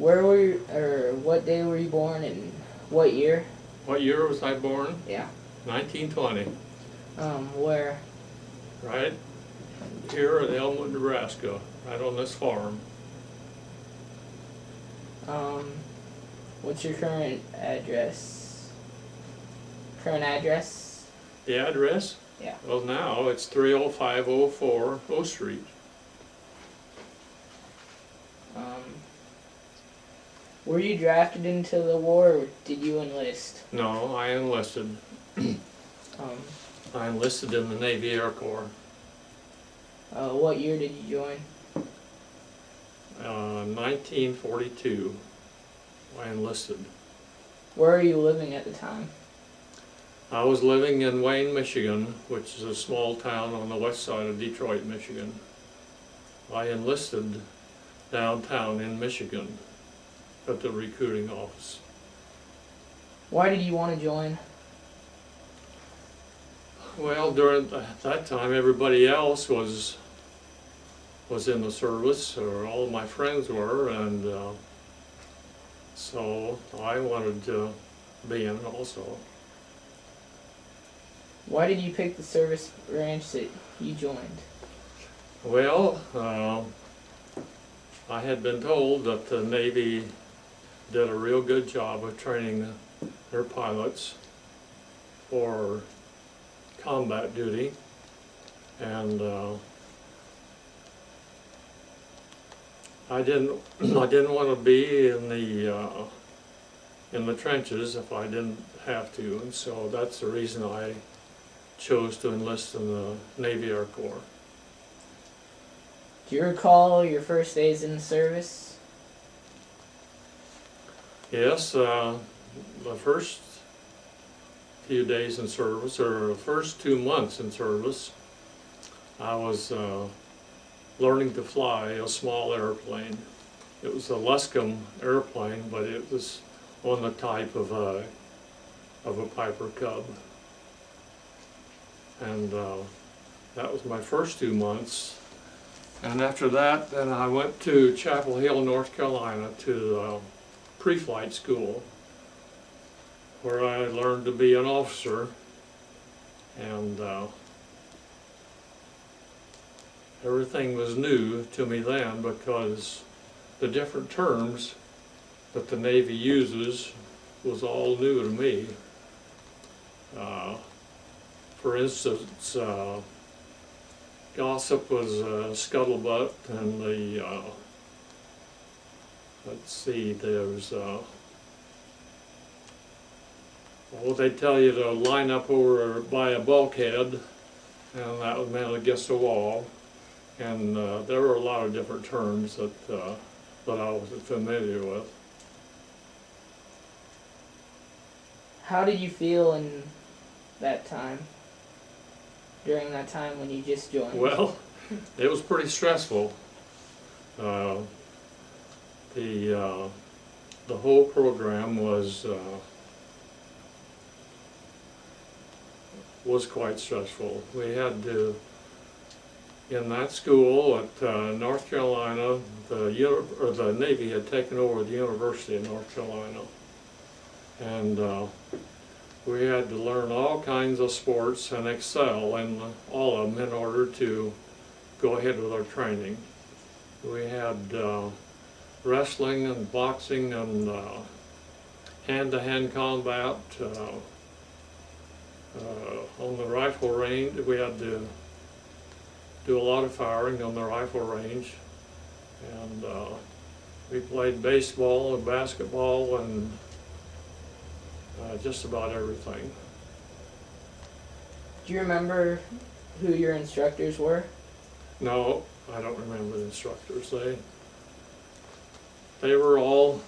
Where were you, or what day were you born and what year? What year was I born? Yeah. 1920. Where? Right here in Elmwood, Nebraska, right on this farm. What's your current address? Current address? The address? Yeah. Well, now it's 30504 O Street. Were you drafted into the war or did you enlist? No, I enlisted. I enlisted in the Navy Air Corp. What year did you join? 1942. I enlisted. Where are you living at the time? I was living in Wayne, Michigan, which is a small town on the west side of Detroit, Michigan. I enlisted downtown in Michigan at the recruiting office. Why did you want to join? Well, during that time, everybody else was in the service, or all of my friends were, and so I wanted to be in also. Why did you pick the service branch that you joined? Well, I had been told that the Navy did a real good job of training their pilots for combat duty, and I didn't want to be in the trenches if I didn't have to, and so that's the reason I chose to enlist in the Navy Air Corps. Do you recall your first days in the service? Yes, the first few days in service, or the first 2 months in service, I was learning to fly a small airplane. It was a Luscombe airplane, but it was on the type of a Piper Cub. And that was my first 2 months. And after that, then I went to Chapel Hill, North Carolina, to pre-flight school, where I learned to be an officer, and everything was new to me then, because the different terms that the Navy uses was all new to me. For instance, gossip was scuttlebutt, and the let's see, there's well, they tell you to line up over by a bulkhead, and that was meant against a wall. And there were a lot of different terms that I wasn't familiar with. How did you feel in that time? During that time when you just joined? Well, it was pretty stressful. The whole program was quite stressful. We had to, in that school at North Carolina, the Navy had taken over the University of North Carolina, and we had to learn all kinds of sports and excel in all of them in order to go ahead with our training. We had wrestling and boxing and hand-to-hand combat. On the rifle range, we had to do a lot of firing on the rifle range, and we played baseball and basketball and just about everything. Do you remember who your instructors were? No, I don't remember the instructors. They were all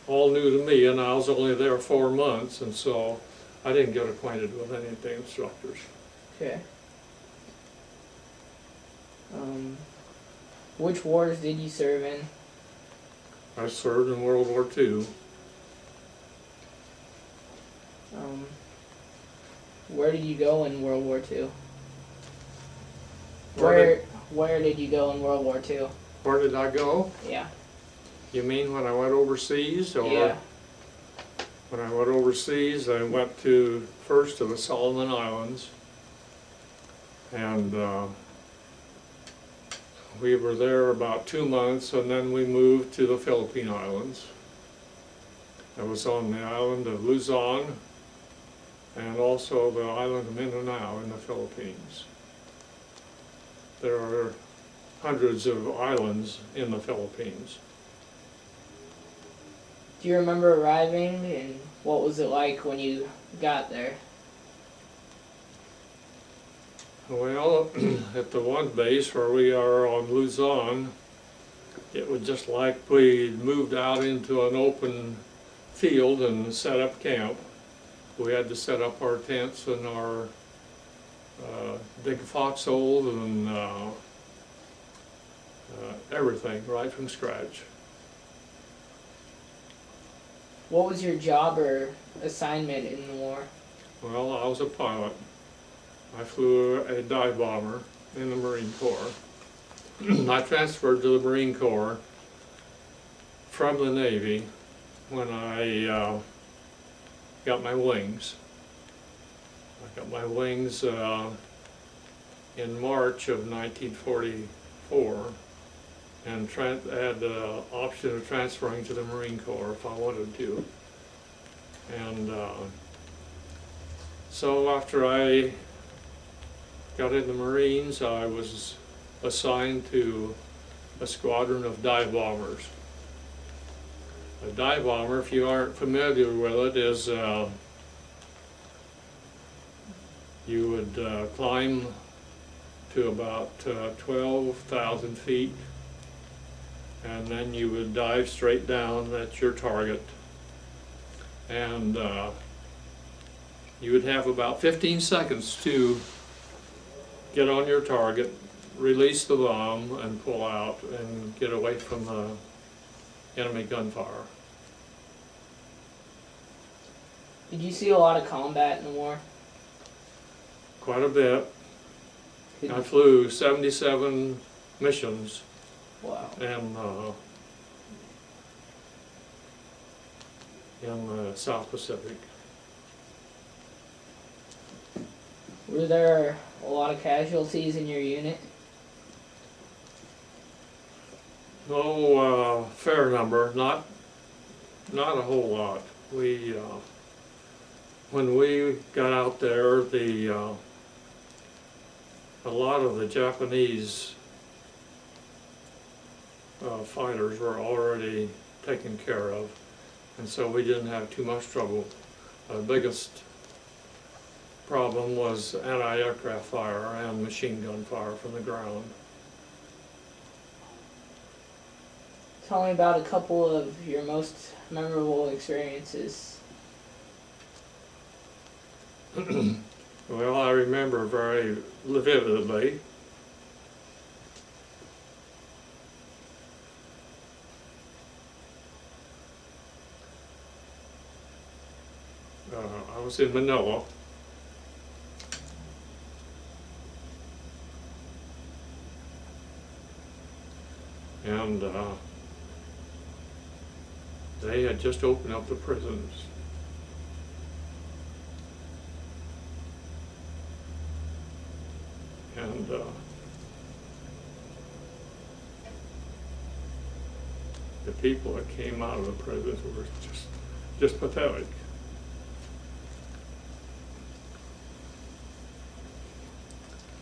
new to me, and I was only there 4 months, and so I didn't get acquainted with any of the instructors. Okay. Which wars did you serve in? I served in World War II. Where did you go in World War II? Where Where did you go in World War II? Where did I go? Yeah. You mean when I went overseas, or? Yeah. When I went overseas, I went first to the Solomon Islands, and we were there about 2 months, and then we moved to the Philippine Islands. I was on the island of Luzon, and also the island of Mindanao in the Philippines. There are hundreds of islands in the Philippines. Do you remember arriving, and what was it like when you got there? Well, at the one base where we are on Luzon, it was just like we moved out into an open field and set up camp. We had to set up our tents and our big foxholes and everything right from scratch. What was your job or assignment in the war? Well, I was a pilot. I flew a dive bomber in the Marine Corps. I transferred to the Marine Corps from the Navy when I got my wings. I got my wings in March of 1944 and had the option of transferring to the Marine Corps if I wanted to. And so after I got in the Marines, I was assigned to a squadron of dive bombers. A dive bomber, if you aren't familiar with it, is you would climb to about 12,000 feet, and then you would dive straight down at your target, and you would have about 15 seconds to get on your target, release the bomb, and pull out and get away from the enemy gunfire. Did you see a lot of combat in the war? Quite a bit. I flew 77 missions Wow. in the South Pacific. Were there a lot of casualties in your unit? Oh, fair number, not a whole lot. We, when we got out there, a lot of the Japanese fighters were already taken care of, and so we didn't have too much trouble. The biggest problem was anti-aircraft fire and machine gun fire from the ground. Tell me about a couple of your most memorable experiences. Well, I remember very vividly. I was in Manila. And they had just opened up the prisons. And the people that came out of the prisons were just pathetic.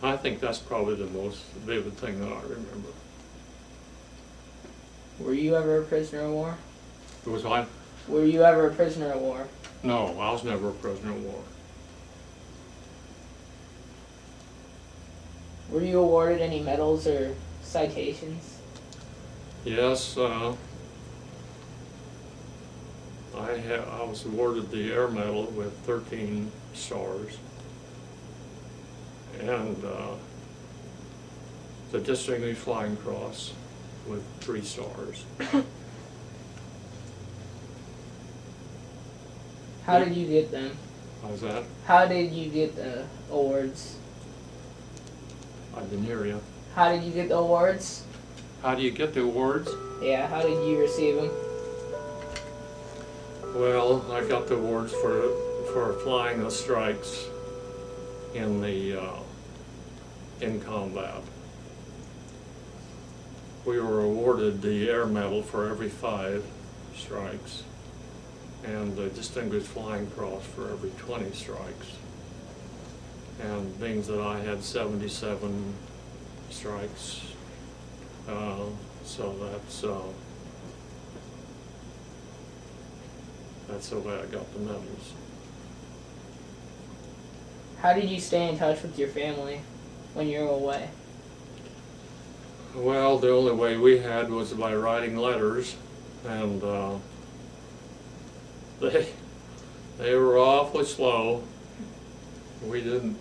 I think that's probably the most vivid thing that I remember. Were you ever a prisoner of war? Was I? Were you ever a prisoner of war? No, I was never a prisoner of war. Were you awarded any medals or citations? Yes, I was awarded the Air Medal with 13 stars, and the Distinguished Flying Cross with 3 stars. How did you get them? How's that? How did you get the awards? I didn't hear you. How did you get the awards? How do you get the awards? Yeah, how did you receive them? Well, I got the awards for flying the strikes in the in combat. We were awarded the Air Medal for every 5 strikes, and the Distinguished Flying Cross for every 20 strikes. And being that I had 77 strikes, so that's the way I got the medals. How did you stay in touch with your family when you were away? Well, the only way we had was by writing letters, and they were awfully slow. We didn't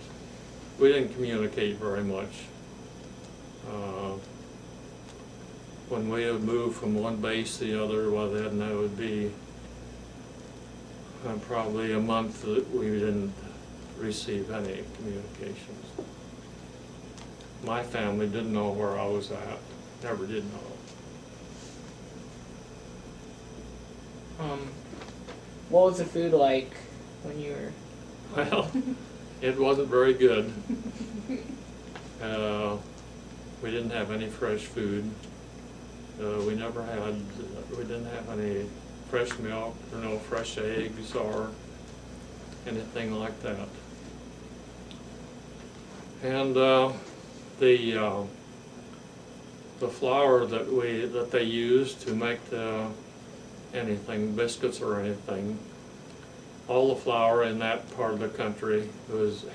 communicate very much. When we would move from one base to the other, well, then it would be probably a month that we didn't receive any communications. My family didn't know where I was at, never did know. What was the food like when you were? Well, it wasn't very good. We didn't have any fresh food. We didn't have any fresh milk, or no fresh eggs or anything like that. And the flour that they used to make anything, biscuits or anything, all the flour in that part of the country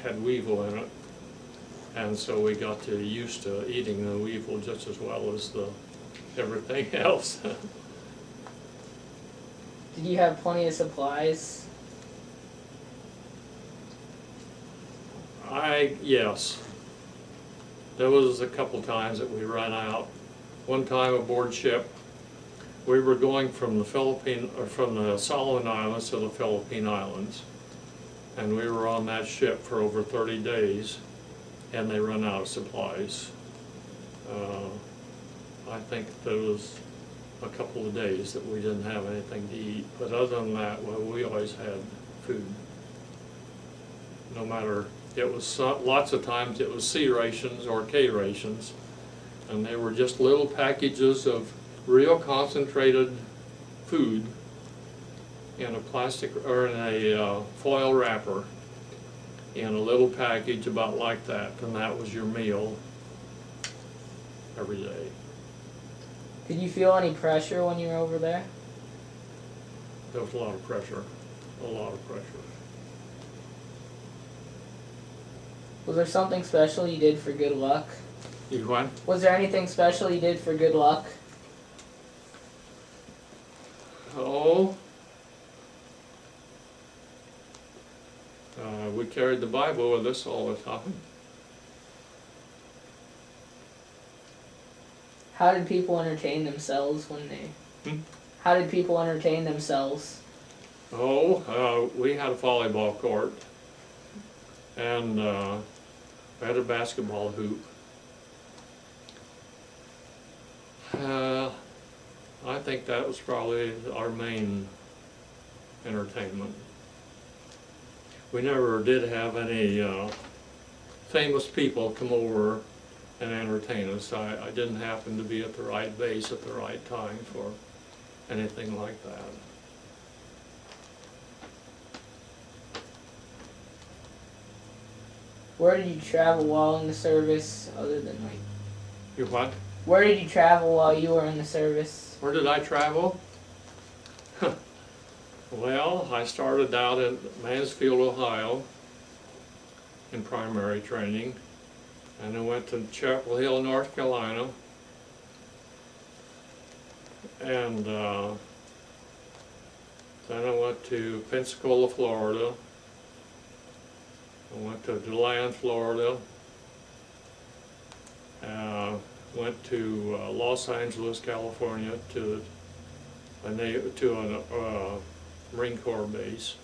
had weevil in it, and so we got used to eating the weevil just as well as everything else. Did you have plenty of supplies? Yes. There was a couple times that we ran out. One time aboard ship, we were going from the Solomon Islands to the Philippine Islands, and we were on that ship for over 30 days, and they run out of supplies. I think there was a couple of days that we didn't have anything to eat, but other than that, well, we always had food. No matter, it was lots of times it was C rations or K rations, and they were just little packages of real concentrated food in a plastic or in a foil wrapper in a little package about like that, and that was your meal every day. Did you feel any pressure when you were over there? There was a lot of pressure, a lot of pressure. Was there something special you did for good luck? You what? Was there anything special you did for good luck? Oh, we carried the Bible with us all the time. How did people entertain themselves when they... How did people entertain themselves? Oh, we had a volleyball court, and we had a basketball hoop. I think that was probably our main entertainment. We never did have any famous people come over and entertain us. I didn't happen to be at the right base at the right time for anything like that. Where did you travel while in the service, other than like... You what? Where did you travel while you were in the service? Where did I travel? Well, I started out in Mansfield, Ohio in primary training, and I went to Chapel Hill, North Carolina, and then I went to Pensacola, Florida. I went to DeLand, Florida. Went to Los Angeles, California, to a Marine Corps base,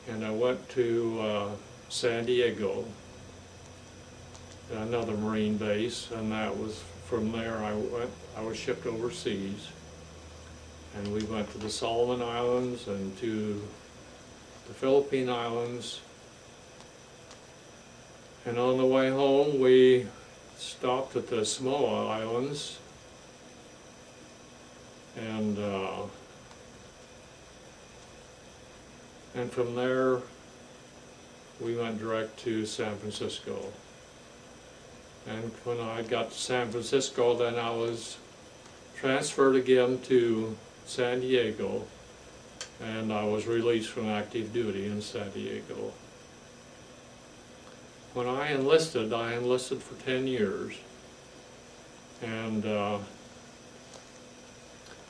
and I went to San Diego, another Marine base, and that was from there I was shipped overseas, and we went to the Solomon Islands and to the Philippine Islands. And on the way home, we stopped at the Samoa Islands, and from there we went direct to San Francisco. And when I got to San Francisco, then I was transferred again to San Diego, and I was released from active duty in San Diego. When I enlisted for 10 years, and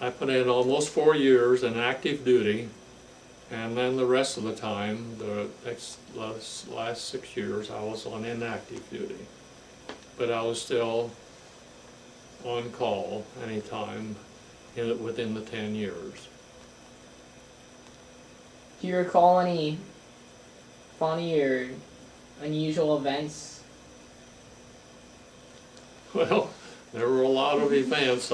I put in almost 4 years in active duty, and then the rest of the time, the last 6 years, I was on inactive duty. But I was still on call anytime within the 10 years. Do you recall any funny or unusual events? Well, there were a lot of events.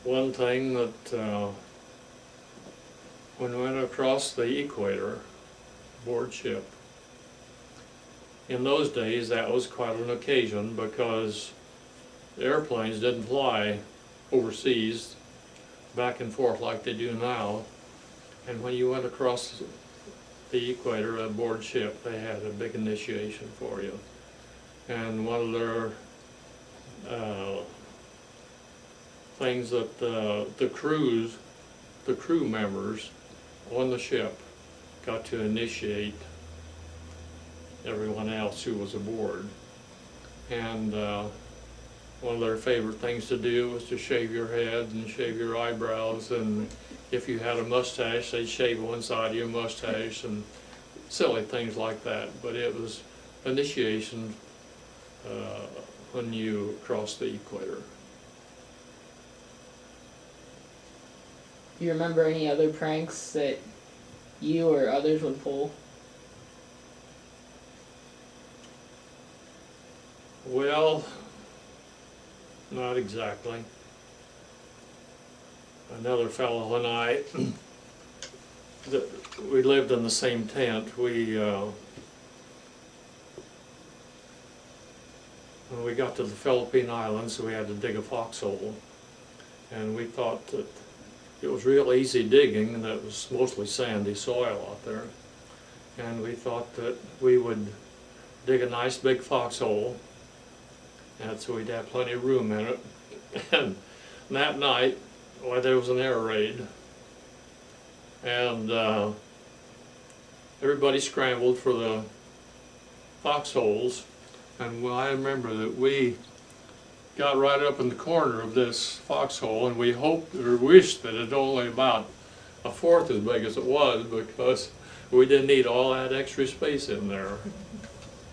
One thing that when we went across the equator aboard ship, in those days that was quite an occasion because the airplanes didn't fly overseas back and forth like they do now. And when you went across the equator aboard ship, they had a big initiation for you. And one of their things that the crew members on the ship got to initiate everyone else who was aboard. And one of their favorite things to do was to shave your head and shave your eyebrows, and if you had a mustache, they'd shave one side of your mustache and silly things like that. But it was initiation when you crossed the equator. Do you remember any other pranks that you or others would pull? Well, not exactly. Another fellow and I, we lived in the same tent. When we got to the Philippine Islands, we had to dig a foxhole, and we thought that it was real easy digging, and it was mostly sandy soil out there. And we thought that we would dig a nice big foxhole, and so we'd have plenty of room in it. And that night, well, there was an air raid, and everybody scrambled for the foxholes. And well, I remember that we got right up in the corner of this foxhole, and we hoped or wished that it only about a fourth as big as it was, because we didn't need all that extra space in there.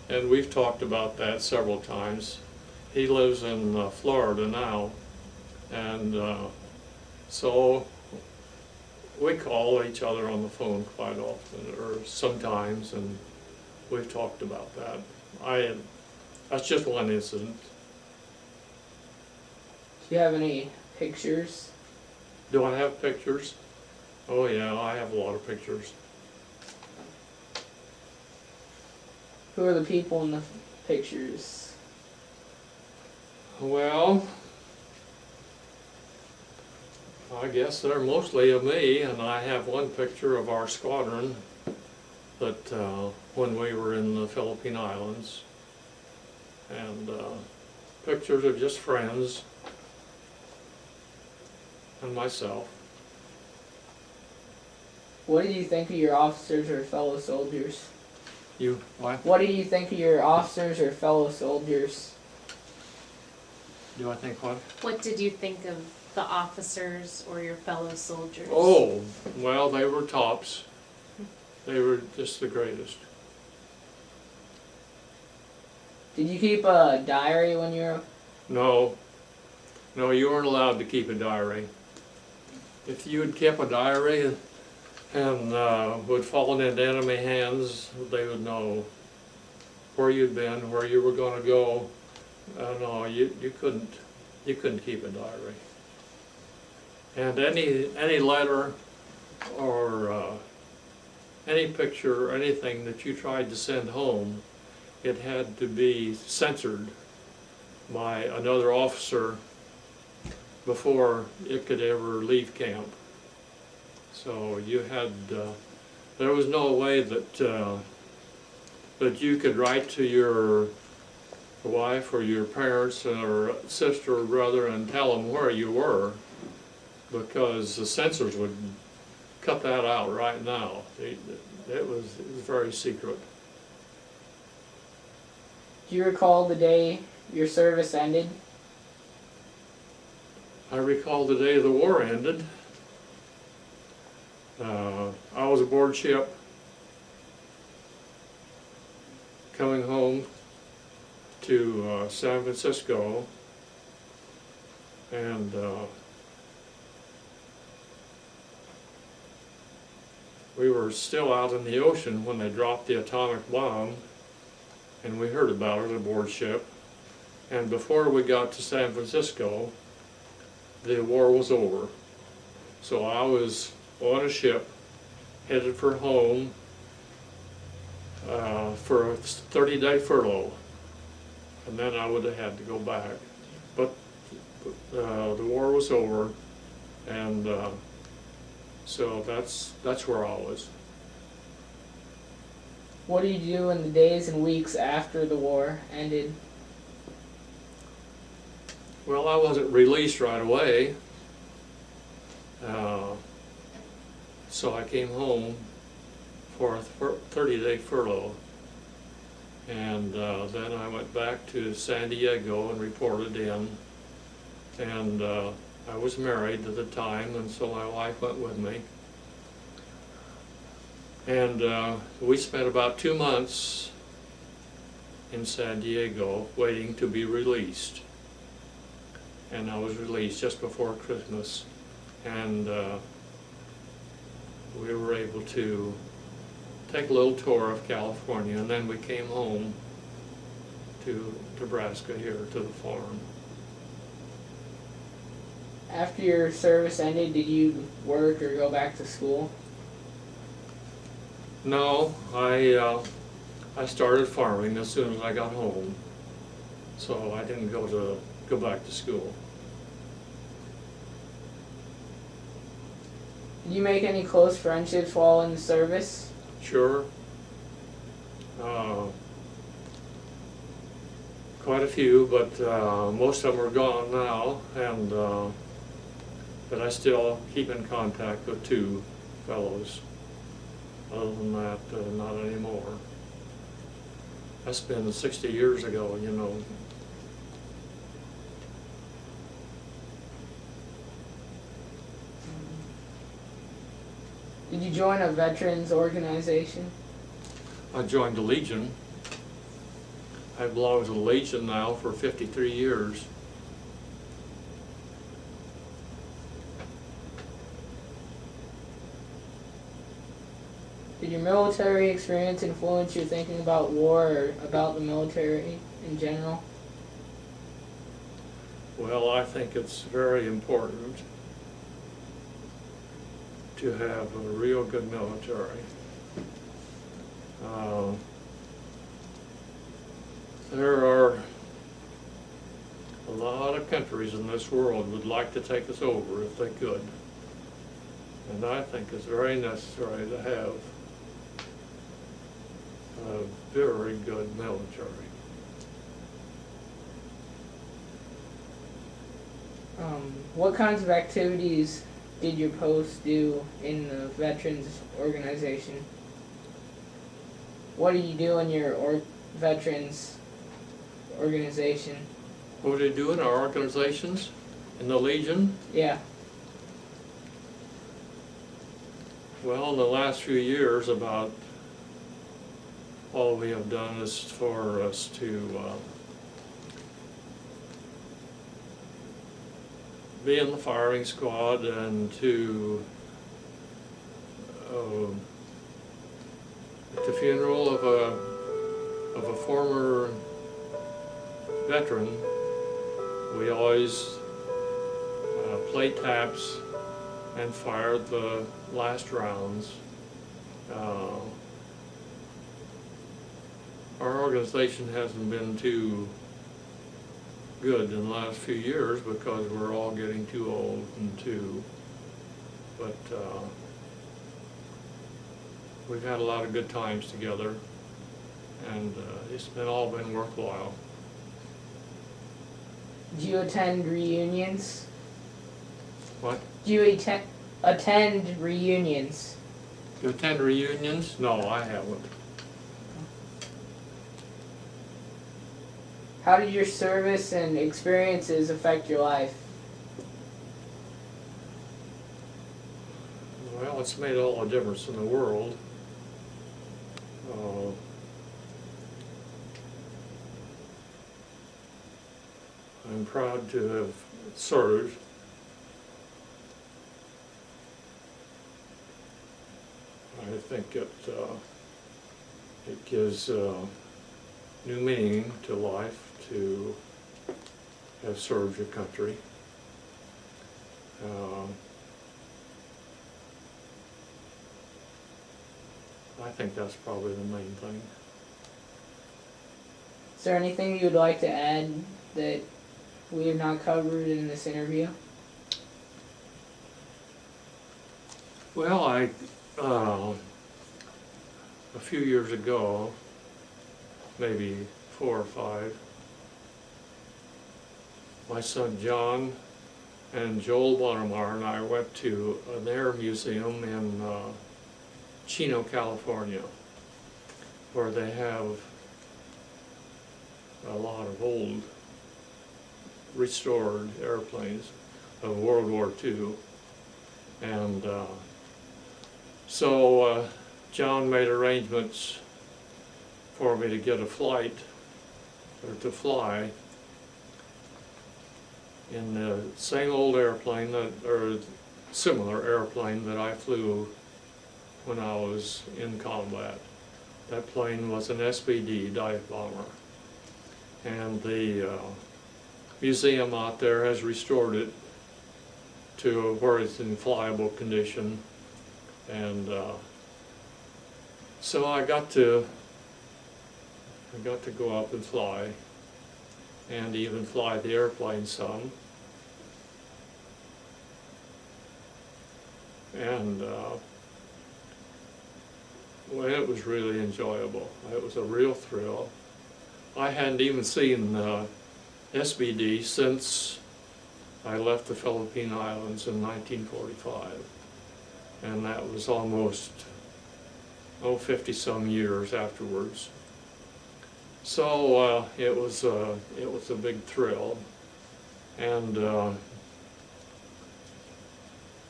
And we've talked about that several times. He lives in Florida now, and so we call each other on the phone quite often, or sometimes, and we've talked about that. That's just one incident. Do you have any pictures? Do I have pictures? Oh yeah, I have a lot of pictures. Who are the people in the pictures? Well, I guess they're mostly of me, and I have one picture of our squadron that when we were in the Philippine Islands, and pictures of just friends and myself. What did you think of your officers or fellow soldiers? You, what? What did you think of your officers or fellow soldiers? Do I think what? What did you think of the officers or your fellow soldiers? Oh, well, they were tops. They were just the greatest. Did you keep a diary when you were... No, you weren't allowed to keep a diary. If you had kept a diary, and would fall into enemy hands, they would know where you'd been, where you were going to go. No, you couldn't keep a diary. And any letter or any picture or anything that you tried to send home, it had to be censored by another officer before it could ever leave camp. So you had, there was no way that that you could write to your wife or your parents or sister or brother and tell them where you were, because the censors would cut that out right now. It was very secret. Do you recall the day your service ended? I recall the day the war ended. I was aboard ship coming home to San Francisco, and we were still out in the ocean when they dropped the atomic bomb, and we heard about it aboard ship. And before we got to San Francisco, the war was over. So I was on a ship headed for home for a 30-day furlough, and then I would have had to go back. But the war was over, and so that's where I was. What did you do in the days and weeks after the war ended? Well, I wasn't released right away, so I came home for a 30-day furlough, and then I went back to San Diego and reported in, and I was married at the time, and so my wife went with me, and we spent about 2 months in San Diego waiting to be released. And I was released just before Christmas, and we were able to take a little tour of California, and then we came home to Nebraska here to the farm. After your service ended, did you work or go back to school? No, I started farming as soon as I got home, so I didn't go back to school. Did you make any close friendships while in the service? Sure. Quite a few, but most of them are gone now, and but I still keep in contact with 2 fellows. Other than that, not anymore. That's been 60 years ago, you know. Did you join a veterans organization? I joined the Legion. I belong to the Legion now for 53 years. Did your military experience influence your thinking about war or about the military in general? Well, I think it's very important to have a real good military. There are a lot of countries in this world would like to take us over if they could. And I think it's very necessary to have a very good military. What kinds of activities did your post do in the veterans organization? What do you do in your veterans organization? What do they do in our organizations? In the Legion? Yeah. Well, in the last few years, about all we have done is for us to be in the firing squad and to at the funeral of a former veteran, we always played taps and fired the last rounds. Our organization hasn't been too good in the last few years because we're all getting too old and but we've had a lot of good times together, and it's all been worthwhile. Do you attend reunions? What? Do you attend reunions? To attend reunions? No, I haven't. How did your service and experiences affect your life? Well, it's made all the difference in the world. I'm proud to have served. I think it gives new meaning to life to have served your country. I think that's probably the main thing. Is there anything you would like to add that we have not covered in this interview? Well, a few years ago, maybe 4 or 5, my son John and Joel Bonnemar and I went to an air museum in Chino, California, where they have a lot of old restored airplanes of World War II. And so John made arrangements for me to get a flight, or to fly in the same old airplane or similar airplane that I flew when I was in combat. That plane was an SBD dive bomber, and the museum out there has restored it to where it's in flyable condition, and so I got to go up and fly, and even fly the airplane some, and well, it was really enjoyable. It was a real thrill. I hadn't even seen SBD since I left the Philippine Islands in 1945, and that was almost 50-some years afterwards. So it was a big thrill, and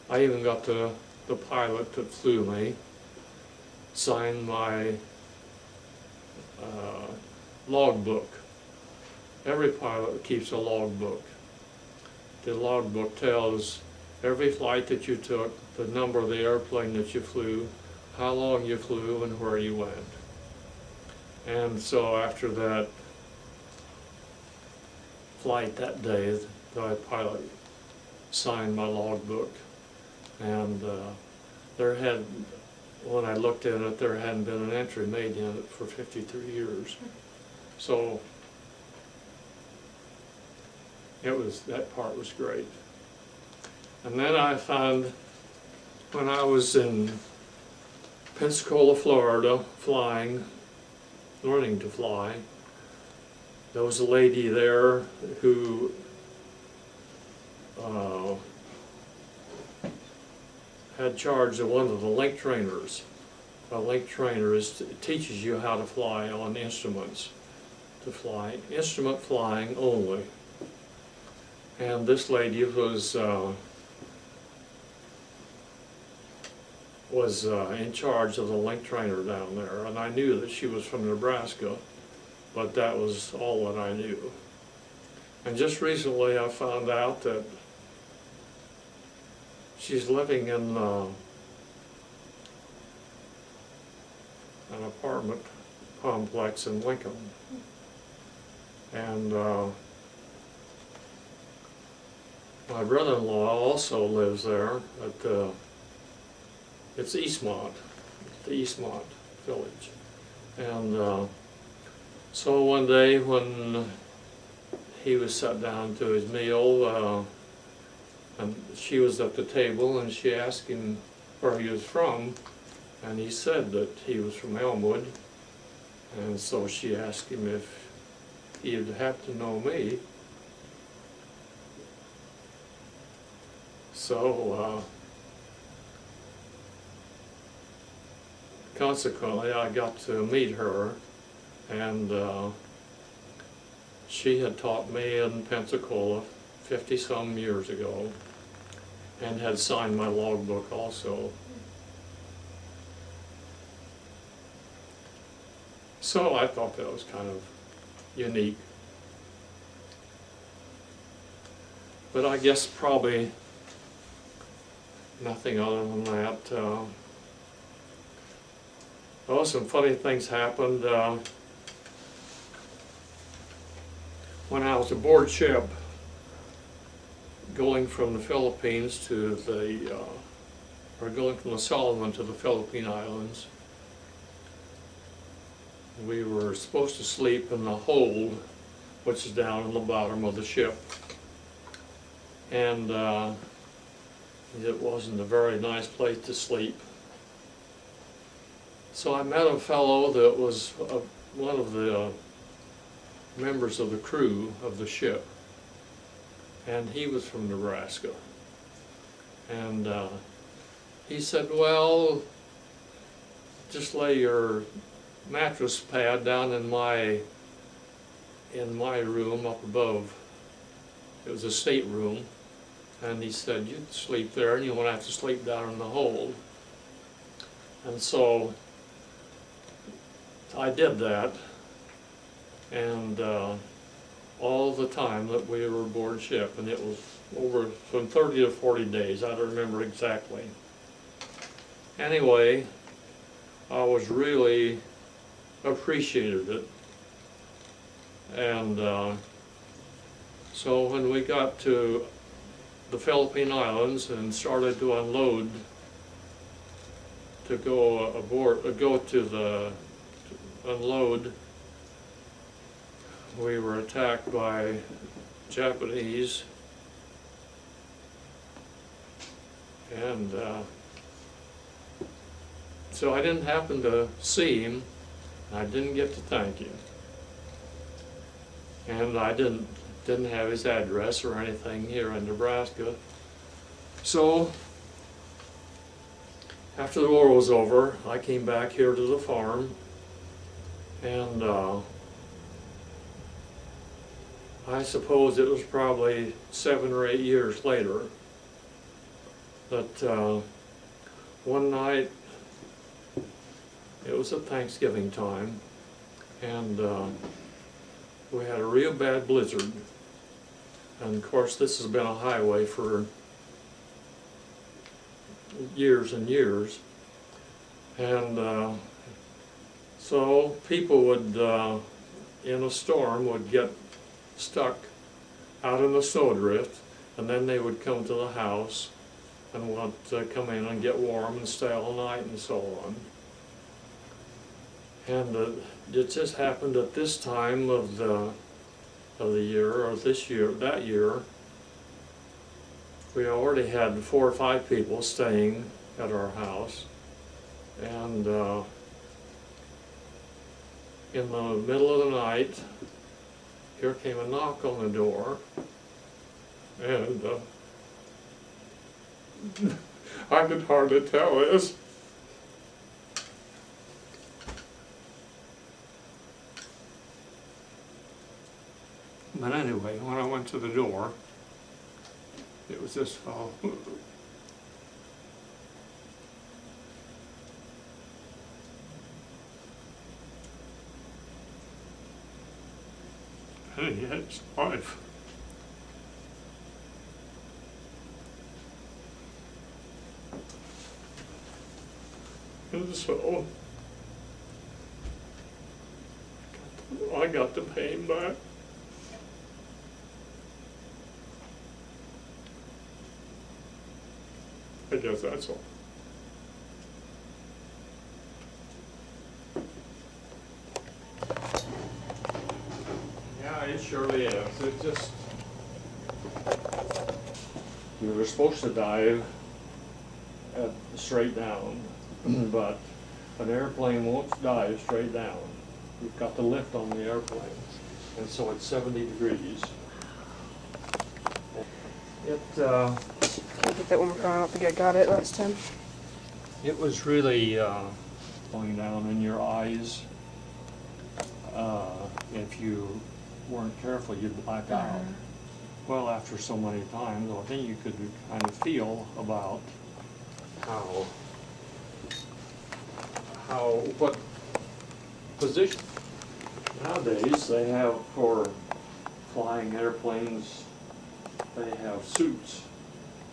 I even got the pilot that flew me sign my logbook. Every pilot keeps a logbook. The logbook tells every flight that you took, the number of the airplane that you flew, how long you flew, and where you went. And so after that flight that day, the pilot signed my logbook, and when I looked at it, there hadn't been an entry made in it for 53 years. So that part was great. And then I found, when I was in Pensacola, Florida, learning to fly, there was a lady there who had charge of one of the link trainers. A link trainer teaches you how to fly on instruments, to fly, instrument flying only. And this lady was in charge of the link trainer down there, and I knew that she was from Nebraska, but that was all that I knew. And just recently I found out that she's living in an apartment complex in Lincoln. And my brother-in-law also lives there at it's Eastmont, the Eastmont Village. And so one day when he was sat down to his meal, and she was at the table, and she asked him where he was from, and he said that he was from Elmwood. And so she asked him if he'd happen to know me. So consequently, I got to meet her, and she had taught me in Pensacola 50-some years ago, and had signed my logbook also. So I thought that was kind of unique. But I guess probably nothing other than that. Oh, some funny things happened. When I was aboard ship, going from the Philippines to the, or going from the Solomon to the Philippine Islands, we were supposed to sleep in the hold, which is down in the bottom of the ship. And it wasn't a very nice place to sleep. So I met a fellow that was one of the members of the crew of the ship, and he was from Nebraska. And he said, well, just lay your mattress pad down in my room up above. It was a stateroom, and he said, you sleep there and you won't have to sleep down in the hold. And so I did that, and all the time that we were aboard ship, and it was over from 30 to 40 days, I don't remember exactly. Anyway, I was really appreciated it. And so when we got to the Philippine Islands and started to unload to go aboard, unload, we were attacked by Japanese, and so I didn't happen to see him. I didn't get to thank him, and I didn't have his address or anything here in Nebraska. So after the war was over, I came back here to the farm, and I suppose it was probably 7 or 8 years later that one night, it was at Thanksgiving time, and we had a real bad blizzard. And of course, this has been a highway for years and years. And so people would, in a storm, would get stuck out in the snowdrift, and then they would come to the house and want to come in and get warm and stay all night and so on. And it just happened at this time of the year, or that year, we already had 4 or 5 people staying at our house, and in the middle of the night, here came a knock on the door, and I could hardly tell this. But anyway, when I went to the door, it was this fellow. And he had his wife. And so I got the pain back. I guess that's all. Yeah, it surely is. It just, you were supposed to dive straight down, but an airplane won't dive straight down. You've got the lift on the airplane, and so it's 70 degrees. I'll get that one more time. I don't think I got it last time. It was really going down in your eyes. If you weren't careful, you'd black out. Well, after so many times, I think you could kind of feel about what position. Nowadays, they have, for flying airplanes, they have suits,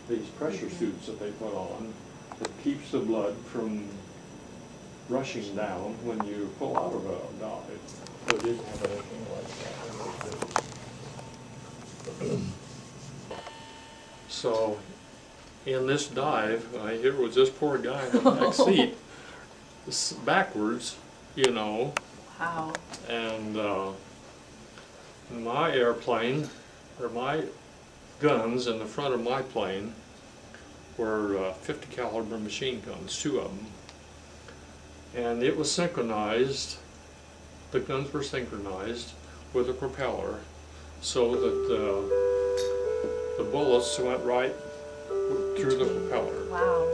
these pressure suits that they put on that keeps the blood from rushing down when you pull out of a dive. So it didn't have anything like that. So in this dive, here was this poor guy in the back seat, backwards, you know. Wow. And my airplane, or my guns in the front of my plane were 50 caliber machine guns, 2 of them. And it was synchronized, the guns were synchronized with a propeller so that the bullets went right through the propeller. Wow.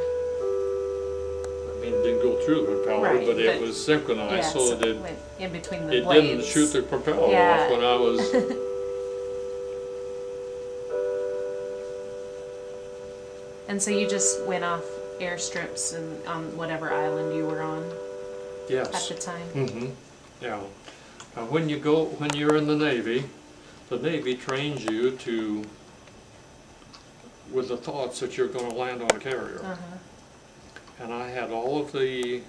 I mean, it didn't go through the propeller, Right, but it but- was synchronized so that it went in between the it blades. didn't shoot the propeller Yeah. off when I was. And so you just went off airstrips and on whatever island you were on Yes. at the time. Mm-hmm. Yeah. When you're in the Navy trains you to, with the thoughts that you're going to land on a carrier. Uh-huh. And I had all of the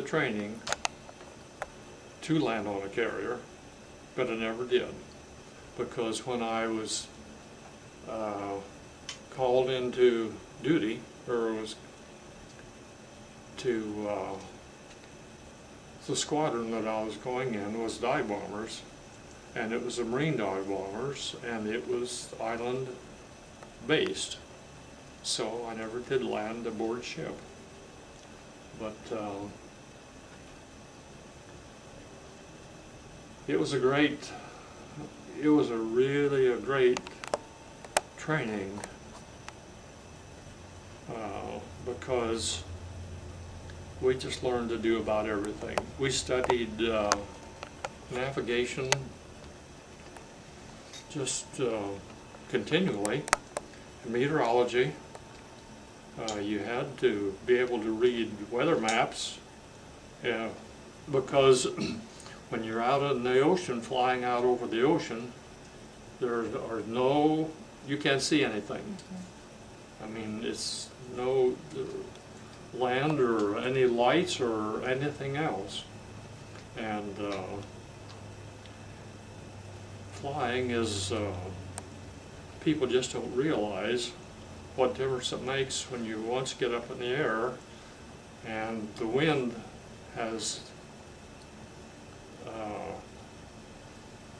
training to land on a carrier, but I never did, because when I was called into duty, or was to the squadron that I was going in was dive bombers, and it was a Marine dive bombers, and it was island based. So I never did land aboard ship. But it was really a great training, because we just learned to do about everything. We studied navigation just continually, meteorology. You had to be able to read weather maps, because when you're out in the ocean, flying out over the ocean, you can't see anything. I mean, it's no land or any lights or anything else. And flying is, people just don't realize what difference it makes when you once get up in the air and the wind has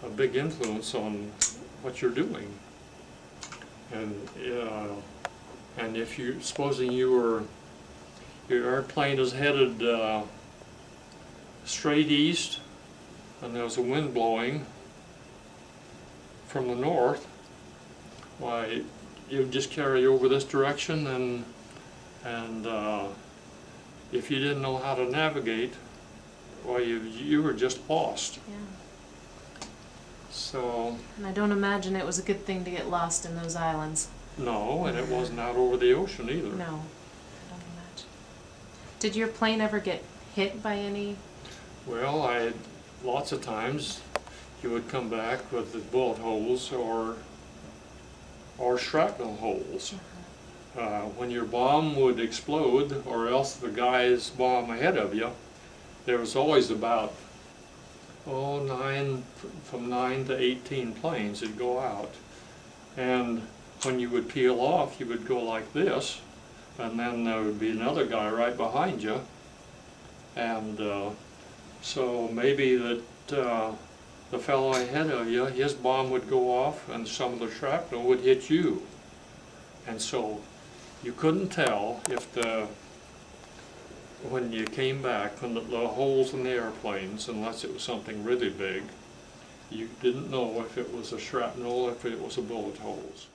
a big influence on what you're doing. And if you, supposing your airplane is headed straight east and there's a wind blowing from the north, why, you just carry over this direction, and if you didn't know how to navigate, well, you were just lost. Yeah. So And I don't imagine it was a good thing to get lost in those islands. no, and it wasn't out over the ocean either. No, I don't imagine. Did your plane ever get hit by any? Well, lots of times you would come back with the bullet holes or shrapnel holes. When your bomb would explode, or else the guy's bomb ahead of you, there was always about from 9 to 18 planes would go out. And when you would peel off, you would go like this, and then there would be another guy right behind you. And so maybe that the fellow ahead of you, his bomb would go off and some of the shrapnel would hit you. And so you couldn't tell if when you came back, when the holes in the airplanes, unless it was something really big, you didn't know if it was a shrapnel or if it was a bullet holes.